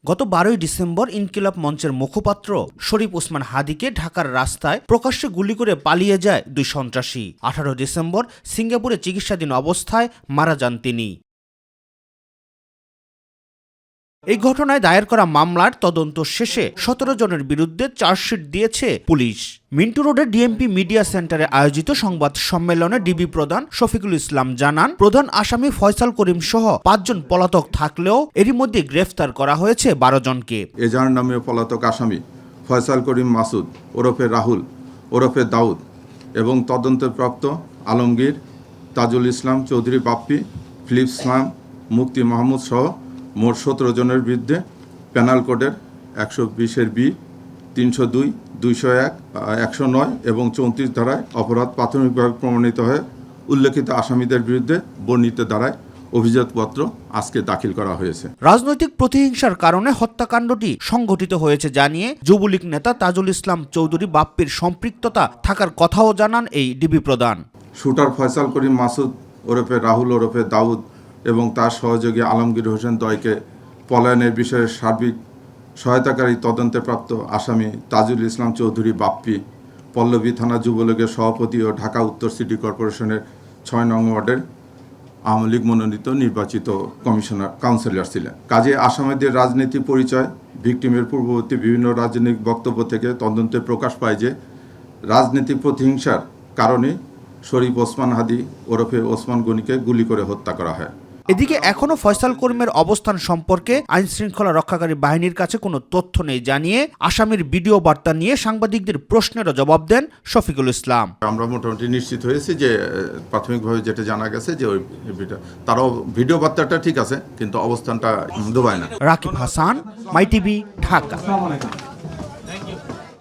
গত 12ই ডিসেম্বর ইনকিলাব মঞ্চের মুখপাত্র শরীফ ওসমান হাদীকে ঢাকার রাস্তায় প্রকাশ্যে গুলি করে পালিয়ে যায় দুই সন্ত্রাসী। 18 ডিসেম্বর সিঙ্গাপুরে চিকিৎসাধীন অবস্থায় মারা যান তিনি। এই ঘটনায় দায়ের করা মামলার তদন্ত শেষে 17 জনের বিরুদ্ধে চার্জশিট দিয়েছে পুলিশ। মিন্টু রোডের ডিএমপি মিডিয়া সেন্টারে আয়োজিত সংবাদ সম্মেলনে ডিবি প্রধান শফিকুল ইসলাম জানান, প্রধান আসামি ফয়সাল করিম সহ 5 জন পলাতক থাকলেও এরই মধ্যে গ্রেফতার করা হয়েছে 12 জনকে। এজাহার নামে পলাতক আসামি ফয়সাল করিম মাসুদ ওরফে রাহুল ওরফে দাউদ এবং তদন্তপ্রাপ্ত আলমগীর, তাজুল ইসলাম চৌধুরী বাপ্পি, ফিলিপ ইসলাম, মুক্তি মাহমুদ সহ মোট 17 জনের বিরুদ্ধে পেনাল কোডের 120-এর বি, 302, 201, 109 এবং 34 ধারায় অপরাধ প্রাথমিকভাবে প্রমাণিত হয়ে উল্লেখিত আসামিদের বিরুদ্ধে বর্ণিত ধারায় অভিযোগপত্র আজকে দাখিল করা হয়েছে। রাজনৈতিক প্রতিহিংসার কারণে হত্যাকাণ্ডটি সংঘটিত হয়েছে জানিয়ে যুবলীগ নেতা তাজুল ইসলাম চৌধুরী বাপ্পির সম্পৃক্ততা থাকার কথাও জানান এই ডিবি প্রধান। শুটার ফয়সাল করিম মাসুদ ওরফে রাহুল ওরফে দাউদ এবং তার সহযোগী আলমগীর হোসেন দয়কে পলায়নের বিষয়ে সার্বিক সহায়তাকারী তদন্তে প্রাপ্ত আসামি তাজুল ইসলাম চৌধুরী বাপ্পি পল্লবী থানা যুবলীগের সভাপতি ও ঢাকা উত্তর সিটি কর্পোরেশনের 6 নং ওয়ার্ডের আওয়ামী লীগ মনোনীত নির্বাচিত কাউন্সিলর ছিলেন। কাজে আসামিদের রাজনীতি পরিচয়, ভিকটিমের পূর্ববর্তী বিভিন্ন রাজনৈতিক বক্তব্য থেকে তদন্তে প্রকাশ পায় যে রাজনৈতিক প্রতিহিংসার কারণে শরীফ ওসমান হাদী ওরফে ওসমান গনিকে গুলি করে হত্যা করা হয়। এদিকে এখনো ফয়সাল করিমের অবস্থান সম্পর্কে আইনশৃঙ্খলা রক্ষাকারী বাহিনীর কাছে কোনো তথ্য নেই জানিয়ে আসামির ভিডিও বার্তা নিয়ে সাংবাদিকদের প্রশ্নেরও জবাব দেন শফিকুল ইসলাম। আমরা মোটামুটি নিশ্চিত হয়েছি যে প্রাথমিকভাবে যেটা জানা গেছে যে ওই তারও ভিডিও বার্তাটা ঠিক আছে, কিন্তু অবস্থানটা দুবাই না। রাকিব হাসান, মাই টিভি, ঢাকা।